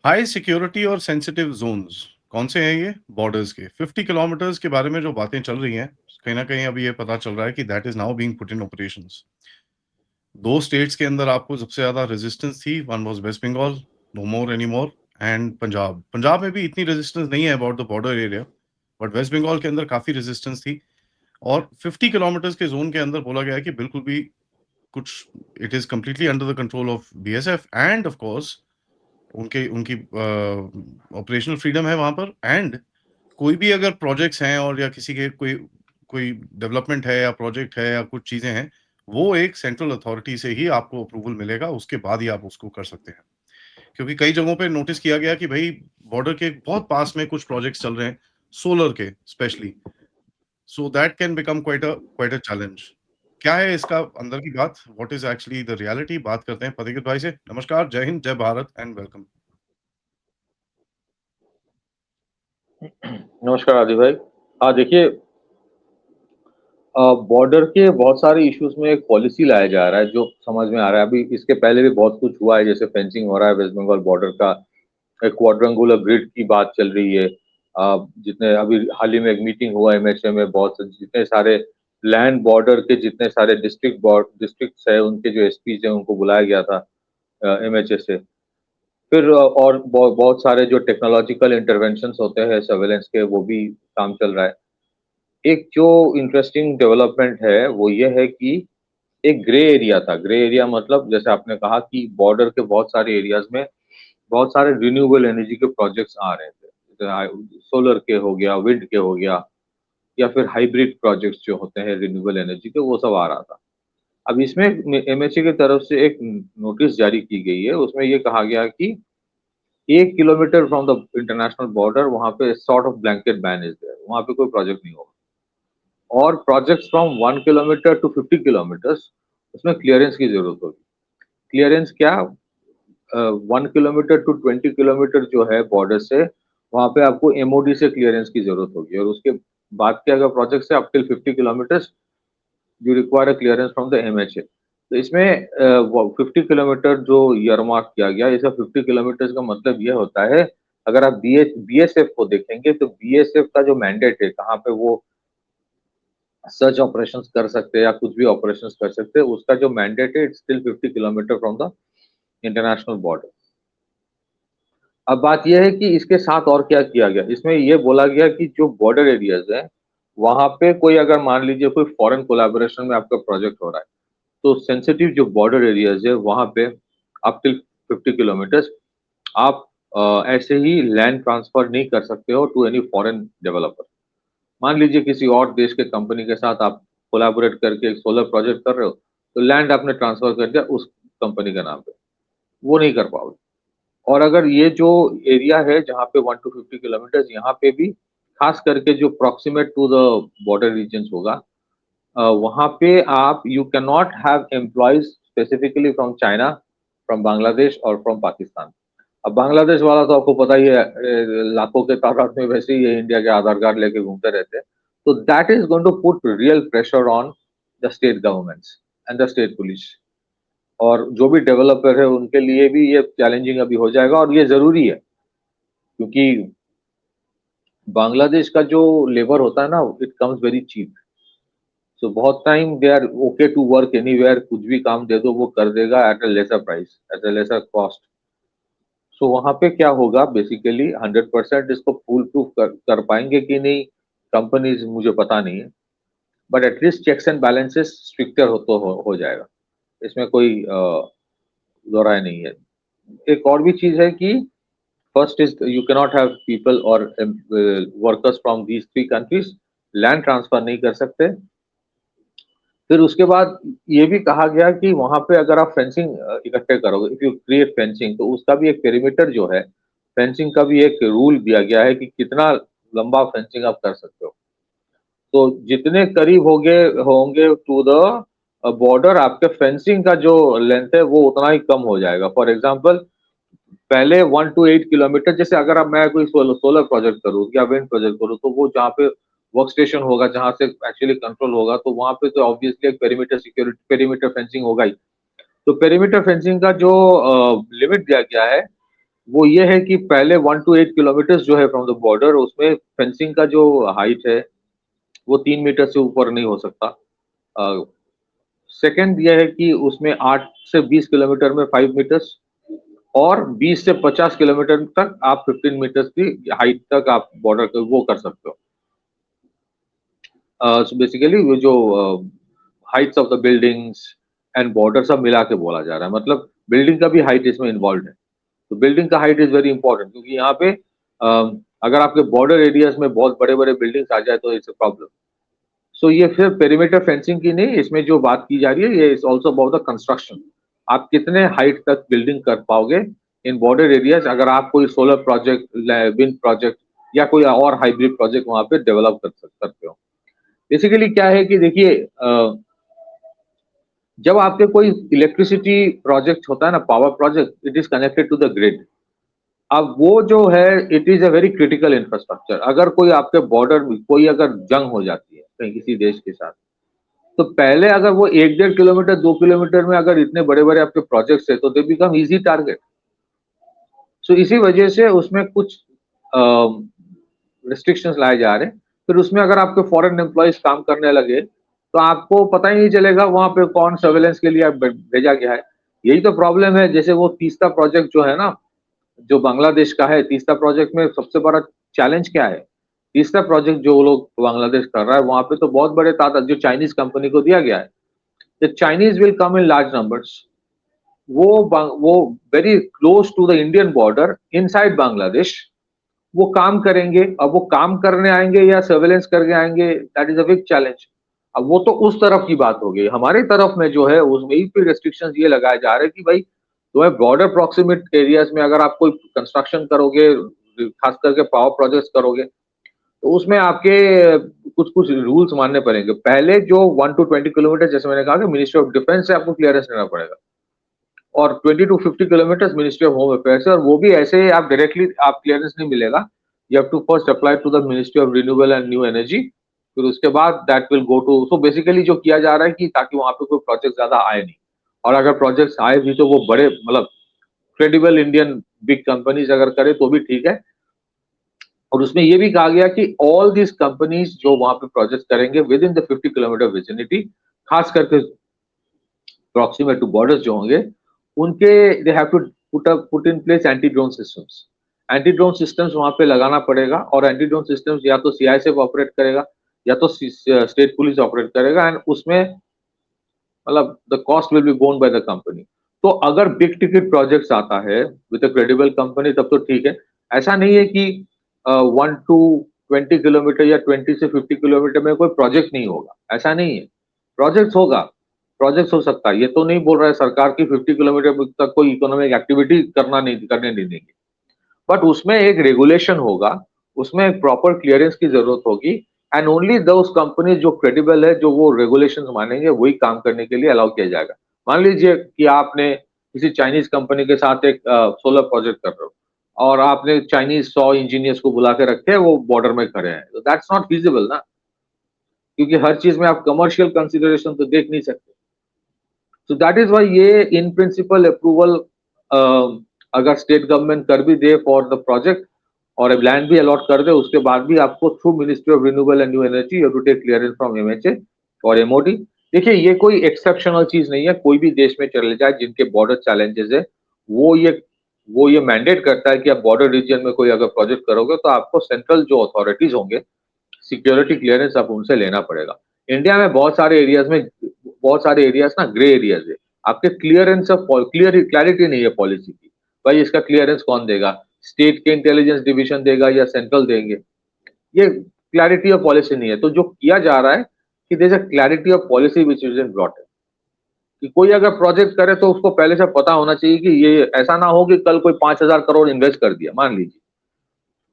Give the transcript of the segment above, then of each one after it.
High security और sensitive Jones कौन से हैं ये? बॉर्डर्स के 50 किलोमीटर्स के बारे में जो बातें चल रही हैं, कहीं न कहीं अभी ये पता चल रहा है कि that is now being put in operations. 2 states के अंदर आपको सबसे ज़्यादा रेजिस्टेंस थी, one was West Bengal, no more anymore and Punjab. Punjab में भी इतनी रेजिस्टेंस नहीं है about the border area, but West Bengal के अंदर काफ़ी रेजिस्टेंस थी और 50 किलोमीटर्स के ज़ोन के अंदर बोला गया है कि बिल्कुल भी कुछ it is completely under the control of BSF end of course उनके उनकी ऑपरेशनल फ्रीडम है वहाँ पर एंड कोई भी अगर प्रोजेक्ट्स हैं और या किसी के कोई कोई डेवलपमेंट है या प्रोजेक्ट है या कुछ चीज़ें हैं, वो एक सेंट्रल अथॉरिटी से ही आपको अप्रूवल मिलेगा, उसके बाद ही आप उसको कर सकते हैं। क्योंकि कई जगहों पे नोटिस किया गया कि भई बॉर्डर के बहुत पास में कुछ प्रोजेक्ट्स चल रहे हैं, सोलर के specially, so that can become quite a challenge. क्या है इसका अंदर की बात? What is actually the reality? बात करते हैं पथिकृत भाई से। नमस्कार, जय हिंद, जय भारत एंड वेलकम। नमस्कार आदि भाई। हाँ देखिए, बॉर्डर के बहुत सारे इश्यूज में एक पॉलिसी लाया जा रहा है जो समझ में आ रहा है। अभी इसके पहले भी बहुत कुछ हुआ है, जैसे फेंसिंग हो रहा है वेस्ट बंगाल बॉर्डर का, एक क्वाड्रेंगुलर ग्रिड की बात चल रही है। जितने अभी हाल ही में एक मीटिंग हुआ एमएचए में, बहुत से जितने सारे लैंड बॉर्डर के जितने सारे डिस्ट्रिक्ट्स है, उनके जो एसपीज है उनको बुलाया गया था एमएचए से। फिर और बहुत सारे जो टेक्नोलॉजिकल इंटरवेंशंस होते हैं सर्वेलेंस के, वो भी काम चल रहा है। एक जो इंटरेस्टिंग डेवलपमेंट है वो ये है कि एक ग्रे एरिया था। ग्रे एरिया मतलब जैसे आपने कहा कि बॉर्डर के बहुत सारे एरियाज में बहुत सारे रिन्यूएबल एनर्जी के प्रोजेक्ट्स आ रहे थे, जैसे सोलर के हो गया, विंड के हो गया, या फिर हाइब्रिड प्रोजेक्ट्स जो होते हैं रिन्यूएबल एनर्जी के, वो सब आ रहा था। अब इसमें एमएचए की तरफ से एक नोटिस जारी की गई है, उसमें ये कहा गया कि 1 kilometre from the international border वहां पे sort of blanket ban is there, वहां पे कोई प्रोजेक्ट नहीं होगा। और projects from 1 kilometre to 50 kilometres, उसमें क्लियरेंस की जरूरत होगी। क्लियरेंस क्या? 1 किलोमीटर टू 20 किलोमीटर जो है बॉर्डर से, वहां पे आपको एमओडी से क्लियरेंस की जरूरत होगी। और उसके बाद के अगर प्रोजेक्ट है up till 50 kilometres, you require a clearance from the MHA. तो इसमें 50 किलोमीटर जो ईयरमार्क किया गया, इसका 50 किलोमीटर का मतलब ये होता है, अगर आप बीएसएफ को देखेंगे तो बीएसएफ का जो मैंडेट है, कहाँ पे वो सर्च ऑपरेशंस कर सकते हैं या कुछ भी ऑपरेशंस कर सकते हैं, उसका जो मैंडेट है it's still 50 kilometre from the international border. अब बात यह है कि इसके साथ और क्या किया गया, इसमें ये बोला गया कि जो बॉर्डर एरियाज है, वहां पे कोई अगर मान लीजिए कोई फॉरेन कोलैबोरेशन में आपका प्रोजेक्ट हो रहा है, तो सेंसिटिव जो बॉर्डर एरियाज है वहां पे अप टिल 50 किलोमीटर्स आप ऐसे ही लैंड ट्रांसफर नहीं कर सकते हो टू एनी फॉरेन डेवलपर। मान लीजिए किसी और देश के कंपनी के साथ आप कोलैबोरेट करके एक सोलर प्रोजेक्ट कर रहे हो, तो लैंड आपने ट्रांसफर कर दिया उस कंपनी के नाम पे, वो नहीं कर पाओगे। और अगर ये जो एरिया है जहाँ पे 1 to 50 किलोमीटर, यहाँ पे भी खास करके जो proximate to the border region होगा, वहाँ पे आप you can not have employees specifically from China, from Bangladesh और फ्रॉम पाकिस्तान। अब बांग्लादेश वाला तो आपको पता ही है, लाखों के तादाद में वैसे ही ये इंडिया के आधार कार्ड लेके घूमते रहते हैं। तो that is going to put real pressure on the state governments and the state police. और जो भी डेवलपर है उनके लिए भी ये चैलेंजिंग अभी हो जाएगा, और ये जरूरी है क्योंकि बांग्लादेश का जो लेबर होता है ना, it comes very cheap. So बहुत time they are okay to work anywhere, कुछ भी काम दे दो वो कर देगा at a lesser price, at a lesser cost. So वहां पे क्या होगा, बेसिकली 100% इसको फूल प्रूफ कर पाएंगे कि नहीं कंपनीज, मुझे पता नहीं है। But at least checks and balances stricter हो जाएगा, इसमें कोई दो राय नहीं है। एक और भी चीज है कि first is you cannot have people और workers from these 3 countries, land transfer नहीं कर सकते। फिर उसके बाद ये भी कहा गया कि वहां पे अगर आप फेंसिंग इकट्ठे करोगे, इफ यू क्रिएट फेंसिंग, तो उसका भी एक पेरीमीटर जो है, फेंसिंग का भी एक रूल दिया गया है कि कितना लंबा फेंसिंग आप कर सकते हो। तो जितने करीब होंगे होंगे टू द बॉर्डर, आपके फेंसिंग का जो लेंथ है वो उतना ही कम हो जाएगा। फॉर एग्जाम्पल, पहले 1 to 8 किलोमीटर, जैसे अगर अब मैं कोई सोलर प्रोजेक्ट करूँ या विंड प्रोजेक्ट करूँ, तो वो जहाँ पे वर्क स्टेशन होगा, जहाँ से एक्चुअली कंट्रोल होगा, तो वहां पे तो ऑब्वियसली एक पेरीमीटर सिक्योरिटी, पेरीमीटर फेंसिंग होगा ही। तो पेरीमीटर फेंसिंग का जो लिमिट दिया गया है, वो ये है कि पहले 1 to 8 किलोमीटर्स जो है फ्रॉम द बॉर्डर, उसमें फेंसिंग का जो हाइट है वो 3 मीटर से ऊपर नहीं हो सकता। सेकंड ये है कि उसमें 8 से 20 किलोमीटर में 5 मीटर्स, और 20 से 50 किलोमीटर तक आप 15 मीटर्स की हाइट तक आप बॉर्डर वो कर सकते हो। सो बेसिकली वो जो Heights of the buildings and border सब मिला के बोला जा रहा है, मतलब बिल्डिंग का भी हाइट इसमें इन्वॉल्व है। तो बिल्डिंग का हाइट इज वेरी इंपॉर्टेंट, क्योंकि यहाँ पे अगर आपके बॉर्डर एरियाज में बहुत बड़े बड़े बिल्डिंग्स आ जाए तो इट्स अ प्रॉब्लम। सो ये फिर पेरीमीटर फेंसिंग की नहीं, इसमें जो बात की जा रही है ये is also about the construction. आप कितने हाइट तक बिल्डिंग कर पाओगे इन बॉर्डर एरियाज, अगर आप कोई सोलर प्रोजेक्ट, विंड प्रोजेक्ट या कोई और हाइब्रिड प्रोजेक्ट वहां पे डेवलप करते हो। बेसिकली क्या है कि देखिए, जब आपके कोई इलेक्ट्रिसिटी प्रोजेक्ट होता है ना, power project, it is connected to the grid. अब वो जो है it is a very critical infrastructure. अगर कोई आपके बॉर्डर में कोई अगर जंग हो जाती है कहीं किसी देश के साथ, तो पहले अगर वो 1-1.5 किलोमीटर 2 किलोमीटर में अगर इतने बड़े बड़े आपके प्रोजेक्ट्स है तो दे बिकम इजी टारगेट। सो इसी वजह से उसमें कुछ रिस्ट्रिक्शंस लाए जा रहे हैं। फिर उसमें अगर आपके फॉरेन एम्प्लॉयज काम करने लगे तो आपको पता ही नहीं चलेगा वहां पे कौन सर्वेलेंस के लिए भेजा गया है। यही तो प्रॉब्लम है। जैसे वो तीस्ता प्रोजेक्ट जो है ना, जो बांग्लादेश का है, तीस्ता प्रोजेक्ट में सबसे बड़ा चैलेंज क्या है? तीसरा प्रोजेक्ट जो वो लोग बांग्लादेश कर रहा है वहां पे तो बहुत बड़े तादाद जो चाइनीज कंपनी को दिया गया है, the Chinese will come in large numbers. वो very close to the Indian border inside Bangladesh वो काम करेंगे। अब वो काम करने आएंगे या सर्वेलेंस करके आएंगे, that is a big challenge. अब वो तो उस तरफ की बात हो गई। हमारी तरफ में जो है उसमें ही फिर रेस्ट्रिक्शंस ये लगाए जा रहे हैं कि भाई जो है बॉर्डर प्रोक्सिमेट एरियाज में अगर आप कोई कंस्ट्रक्शन करोगे, खास करके पावर प्रोजेक्ट्स करोगे, तो उसमें आपके कुछ कुछ रूल्स मानने पड़ेंगे। पहले जो 1 to 20 किलोमीटर, जैसे मैंने कहा कि मिनिस्ट्री ऑफ डिफेंस से आपको क्लियरेंस लेना पड़ेगा, और 20 to 50 kilometre ministry of home affairs है। और वो भी ऐसे आप डायरेक्टली आप क्लियरेंस नहीं मिलेगा। You have to first apply to the ministry of renewable and new energy, फिर उसके बाद that will go to. So basically जो किया जा रहा है कि ताकि वहां पे कोई प्रोजेक्ट ज्यादा आए नहीं, और अगर प्रोजेक्ट्स आए भी तो वो बड़े मतलब क्रेडिबल इंडियन बिग कंपनीज अगर करे तो भी ठीक है। और उसमें ये भी कहा गया कि ऑल दिस कंपनीज जो वहां पे प्रोजेक्ट करेंगे within the 50 kilometre vicinity, खास करके प्रॉक्सिमेट टू बॉर्डर्स जो होंगे, उनके they have to put in place anti drone systems. Anti drone systems वहां पे लगाना पड़ेगा, और एंटी ड्रोन सिस्टम्स या तो सीआईएसएफ ऑपरेट करेगा या तो स्टेट पुलिस ऑपरेट करेगा, एंड उसमें मतलब the cost will be borne by the company. तो अगर बिग टिकट प्रोजेक्ट्स आता है विद अ क्रेडिबल कंपनी तब तो ठीक है। ऐसा नहीं है कि 1 to 20 किलोमीटर या 20 से 50 किलोमीटर में कोई प्रोजेक्ट नहीं होगा, ऐसा नहीं है। प्रोजेक्ट होगा, प्रोजेक्ट हो सकता है। ये तो नहीं बोल रहा है सरकार की 50 किलोमीटर तक कोई इकोनॉमिक एक्टिविटी करने नहीं देंगे, बट उसमें एक रेगुलेशन होगा, उसमें एक प्रॉपर क्लियरेंस की जरूरत होगी, एंड ओनली दोस कंपनी जो क्रेडिबल है, जो वो रेगुलेशंस मानेंगे, वही काम करने के लिए अलाउ किया जाएगा। मान लीजिए कि आपने किसी चाइनीज कंपनी के साथ एक सोलर प्रोजेक्ट कर रहे हो, और आपने चाइनीज 100 इंजीनियर्स को बुला के रखे हैं, वो बॉर्डर में खड़े हैं, तो दैट्स नॉट फिजिबल ना, क्योंकि हर चीज में आप कमर्शियल कंसिडरेशन तो देख नहीं सकते। सो दैट इज वाई ये इन प्रिंसिपल अप्रूवल अगर स्टेट गवर्नमेंट कर भी दे फॉर द प्रोजेक्ट, और लैंड भी अलॉट कर दे, उसके बाद भी आपको through ministry of renewable and new energy you have to take clearance from MHA और एमओडी। देखिए ये कोई एक्सेप्शनल चीज नहीं है। कोई भी देश में चले जाए जिनके बॉर्डर चैलेंजेस है, वो ये वो ये मैंडेट करता है कि आप बॉर्डर रीजन में कोई अगर प्रोजेक्ट करोगे तो आपको सेंट्रल जो अथॉरिटीज होंगे, सिक्योरिटी क्लियरेंस आप उनसे लेना पड़ेगा। इंडिया में बहुत सारे एरियाज ना ग्रे एरियाज है। आपके क्लियरेंस ऑफ क्लैरिटी नहीं है पॉलिसी की। भाई इसका क्लियरेंस कौन देगा? स्टेट के इंटेलिजेंस डिवीजन देगा या सेंट्रल देंगे? ये क्लैरिटी ऑफ पॉलिसी नहीं है। तो जो किया जा रहा है कि there is a clarity of policy which is in brought, कि कोई अगर प्रोजेक्ट करे तो उसको पहले से पता होना चाहिए कि ये ऐसा ना हो कि कल कोई 5,000 करोड़ इन्वेस्ट कर दिया मान लीजिए,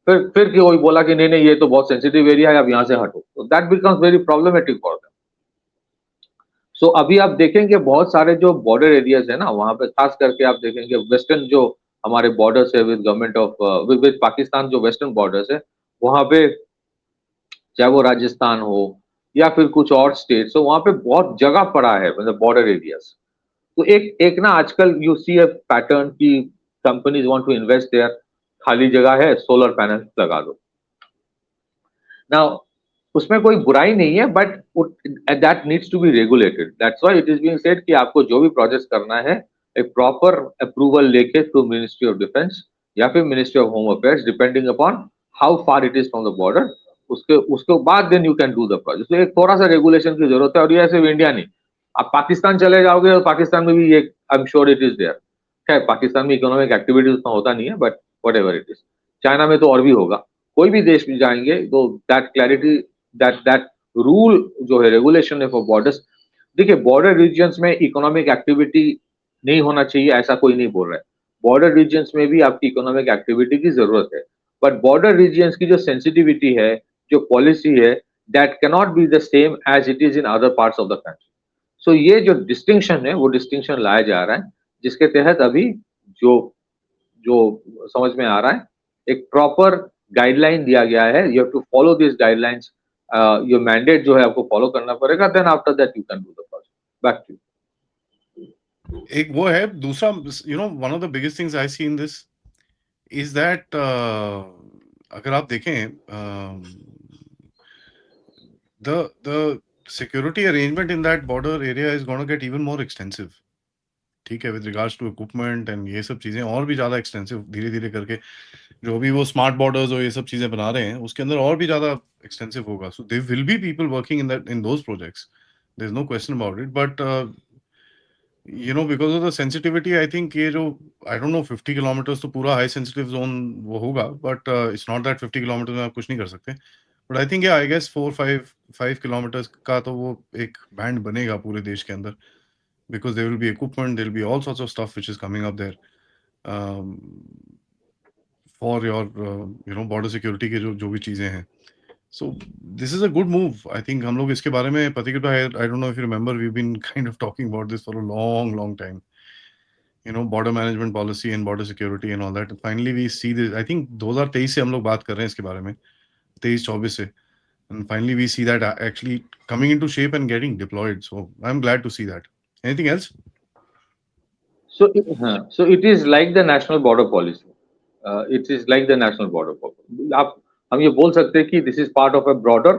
फिर कि वही बोला कि नहीं नहीं ये तो बहुत सेंसिटिव एरिया है, अब यहाँ से हटो, तो that becomes very problematic for them. So अभी आप देखेंगे बहुत सारे जो बॉर्डर एरियाज है ना, वहां पे खास करके आप देखेंगे वेस्टर्न जो हमारे बॉर्डर्स है with government of with Pakistan, जो वेस्टर्न बॉर्डर्स है वहां पे, चाहे वो राजस्थान हो या फिर कुछ और स्टेट्स हो, वहां पे बहुत जगह पड़ा है मतलब बॉर्डर एरियाज। तो एक एक ना आजकल यू सी अ पैटर्न की companies want to invest there, खाली जगह है, सोलर पैनल लगा दो। नाउ उसमें कोई बुराई नहीं है, but that needs to be regulated. That's why it is being said कि आपको जो भी प्रोजेक्ट करना है एक प्रॉपर अप्रूवल लेके थ्रू मिनिस्ट्री ऑफ डिफेंस या फिर ministry of home affairs, depending upon how far it is from the border, उसके उसके बाद then you can do the project. तो एक थोड़ा सा रेगुलेशन की जरूरत है, और ये सिर्फ इंडिया नहीं, आप पाकिस्तान चले जाओगे और पाकिस्तान में भी ये I am sure it is there. खैर पाकिस्तान में इकोनॉमिक एक्टिविटीज उतना होता नहीं है, but whatever it is, China में तो और भी होगा, कोई भी देश में जाएंगे तो दैट क्लैरिटी, दैट रूल जो है, रेगुलेशन है फॉर बॉर्डर्स। देखिए बॉर्डर रीजन्स में इकोनॉमिक एक्टिविटी नहीं होना चाहिए ऐसा कोई नहीं बोल रहा है, बॉर्डर रीजन्स में भी आपकी इकोनॉमिक एक्टिविटी की जरूरत है, बट बॉर्डर रीजन्स की जो सेंसिटिविटी है, जो पॉलिसी है, that cannot be the same as it is in other parts of the country. So ये जो डिस्टिंक्शन है वो डिस्टिंक्शन लाया जा रहा है, जिसके तहत अभी जो जो समझ में आ रहा है, एक प्रॉपर गाइडलाइन दिया गया है, you have to follow this guidelines, your mandate जो है आपको फॉलो करना पड़ेगा, then after that you can do the project. Back to you. एक वो है, दूसरा one of the biggest things I see in this is that अगर आप देखें the security arrangement in that border area is going to get even more extensive, ठीक है, with regards to equipment and ये सब चीजें और भी ज्यादा एक्सटेंसिव धीरे धीरे करके, जो भी वो स्मार्ट बॉर्डर्स और ये सब चीजें बना रहे हैं उसके अंदर और भी ज्यादा एक्सटेंसिव होगा। So there will be people working in that, in those projects, there is no question about it, but because of the sensitivity I think ये जो, आई डोंट नो 50 किलोमीटर्स तो पूरा हाई सेंसिटिव जोन वो होगा, but it's not that 50 kilometre में आप कुछ नहीं कर सकते, but I think I guess 4-5 kilometres का तो वो एक बैंड बनेगा पूरे देश के अंदर, because there will be equipment, there will be all sorts of stuff which is coming up there for your border security के जो भी चीजें हैं। So this is a good move. I think हम लोग इसके बारे में Pratik bhai, I don't know if you remember, we've been kind of talking about this for a long time. Border management policy and border security and all that. Finally we see this. I think 2023 से हम लोग बात कर रहे हैं इसके बारे में, 23-24 से, and finally we see that actually coming into shape and getting deployed. So I'm glad to see that. Anything else? So it is like the national border policy. It is like the national border policy. आप हम ये बोल सकते हैं कि this is part of a broader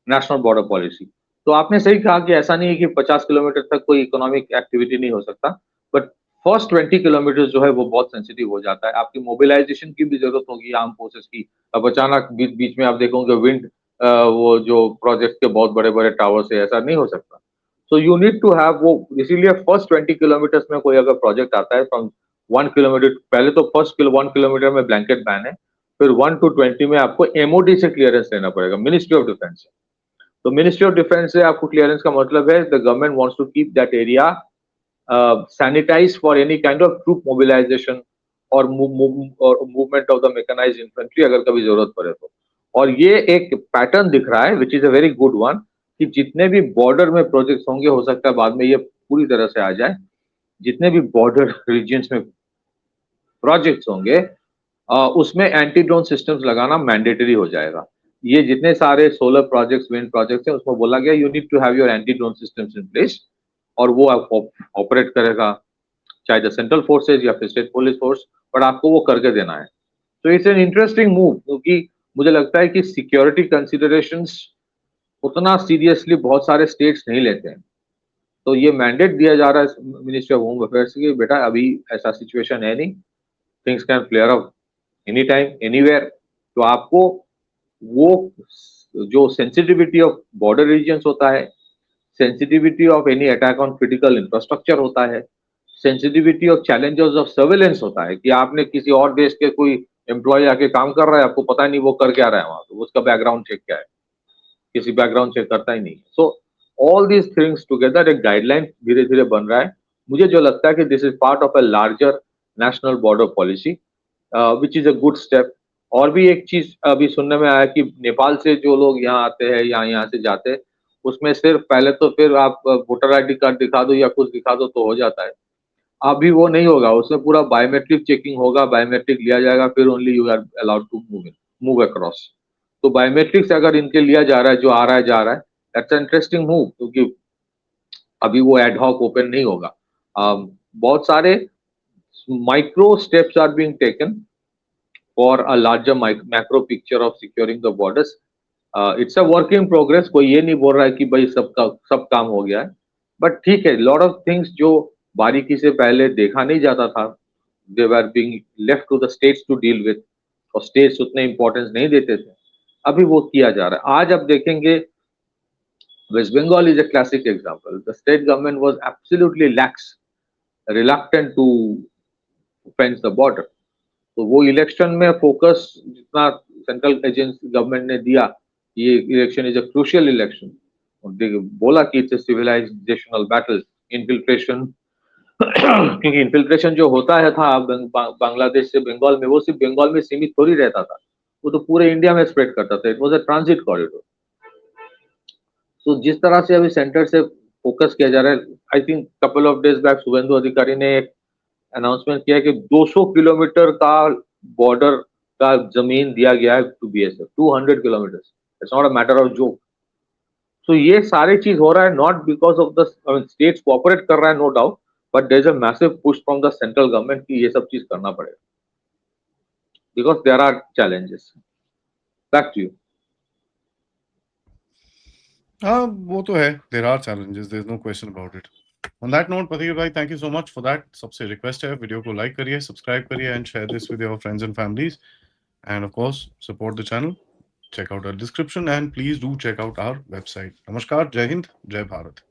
national border policy. तो आपने सही कहा कि ऐसा नहीं है कि 50 किलोमीटर तक कोई इकोनॉमिक एक्टिविटी नहीं हो सकता, बट फर्स्ट 20 किलोमीटर जो है वो बहुत सेंसिटिव हो जाता है, आपकी मोबिलाइजेशन की भी जरूरत होगी आर्म फोर्सेस की। अब अचानक बीच में आप देखोगे विंड वो जो प्रोजेक्ट के बहुत बड़े बड़े टावर से, ऐसा नहीं हो सकता। So you need to have वो, इसीलिए फर्स्ट 20 किलोमीटर्स में कोई अगर प्रोजेक्ट आता है फ्रॉम 1 किलोमीटर, पहले तो फर्स्ट 1 किलोमीटर में ब्लैंकेट बैन है, फिर 1 to 20 में आपको एमओडी से क्लियरेंस लेना पड़ेगा, मिनिस्ट्री ऑफ डिफेंस से। तो मिनिस्ट्री ऑफ डिफेंस से आपको क्लियरेंस का मतलब है the government wants to keep that area sanitise for any kind of troop mobilisation और movement of the mechanised infantry अगर कभी जरूरत पड़े तो। और ये एक पैटर्न दिख रहा है which is a very good one, कि जितने भी बॉर्डर में प्रोजेक्ट्स होंगे, हो सकता है बाद में ये पूरी तरह से आ जाए, जितने भी बॉर्डर रीजन्स में प्रोजेक्ट्स होंगे उसमें एंटी ड्रोन सिस्टम्स लगाना मैंडेटरी हो जाएगा। ये जितने सारे सोलर प्रोजेक्ट्स, विंड प्रोजेक्ट्स हैं, उसमें बोला गया you need to have your anti drone systems in place, और वो ऑपरेट करेगा चाहे द सेंट्रल फोर्सेज या फिर स्टेट पुलिस फोर्स, बट आपको वो करके देना है। तो इट्स एन इंटरेस्टिंग मूव, क्योंकि मुझे लगता है कि सिक्योरिटी कंसिडरेशंस उतना सीरियसली बहुत सारे स्टेट्स नहीं लेते हैं। तो ये मैंडेट दिया जा रहा है मिनिस्ट्री ऑफ होम अफेयर्स की, बेटा अभी ऐसा सिचुएशन है नहीं, things can flare up any time anywhere. तो आपको वो जो सेंसिटिविटी ऑफ बॉर्डर रीजन्स होता है, sensitivity of any attack on critical infrastructure होता है, sensitivity of challenges of surveillance होता है, कि आपने किसी और देश के कोई एम्प्लॉय आके काम कर रहा है, आपको पता नहीं वो कर क्या रहा है वहां, तो उसका बैकग्राउंड चेक क्या है, किसी बैकग्राउंड चेक करता ही नहीं। So all these things together एक गाइडलाइन धीरे धीरे बन रहा है। मुझे जो लगता है कि this is part of a larger national border policy which is a good step. और भी एक चीज अभी सुनने में आया कि नेपाल से जो लोग यहाँ आते हैं या यहाँ से जाते हैं, उसमें सिर्फ पहले तो फिर आप वोटर आईडी कार्ड दिखा दो या कुछ दिखा दो तो हो जाता है, अभी वो नहीं होगा, उसमें पूरा बायोमेट्रिक चेकिंग होगा, बायोमेट्रिक लिया जाएगा, फिर only you are allowed to move across. तो बायोमेट्रिक से अगर इनके लिया जा रहा है, जो आ रहा है जा रहा है, दैट्स इंटरेस्टिंग मूव, क्योंकि अभी वो एडहॉक ओपन नहीं होगा। बहुत सारे micro steps are being taken for a larger macro picture of securing the borders. It's a work in progress. कोई ये नहीं बोल रहा है कि भाई सब काम हो गया है, बट ठीक है, लॉट ऑफ थिंग्स जो बारीकी से पहले देखा नहीं जाता था, they were being left to the states to deal with, और स्टेट्स उतने इंपॉर्टेंस नहीं देते थे, अभी वो किया जा रहा है। आज आप देखेंगे, West Bengal is a classic example. The state government was absolutely lax, reluctant to fence the border. तो वो इलेक्शन में फोकस जितना सेंट्रल एजेंसी गवर्नमेंट ने दिया, ये election is a crucial election, बोला कि it's a civilisational battle, infiltration क्योंकि इन्फिल्ट्रेशन जो होता है था बांग्लादेश से बंगाल में, वो सिर्फ बंगाल में सीमित थोड़ी रहता था, वो तो पूरे इंडिया में स्प्रेड करता था। It was a transit corridor. तो जिस तरह से अभी सेंटर से फोकस किया जा रहा है, I think couple of days back Suvendu Adhikari ने एक अनाउंसमेंट किया कि 200 किलोमीटर का बॉर्डर का जमीन दिया गया है to BSF, 200 kilometre. It's not a matter of joke. तो ये सारी चीज हो रहा है not because of the states cooperate कर रहा है, no doubt, but there is a massive push from the central government कि ये सब चीज करना पड़ेगा, because there are challenges. Back to you. हाँ, वो तो है, there are challenges, there is no question about it. On that note, पथिक भाई, thank you so much for that. सबसे रिक्वेस्ट है, वीडियो को लाइक करिए, सब्सक्राइब करिए and share this with your friends and families, end of course support the channel. Check out our description and please do check out our website. Namaskar, Jai Hind, Jai Bharat.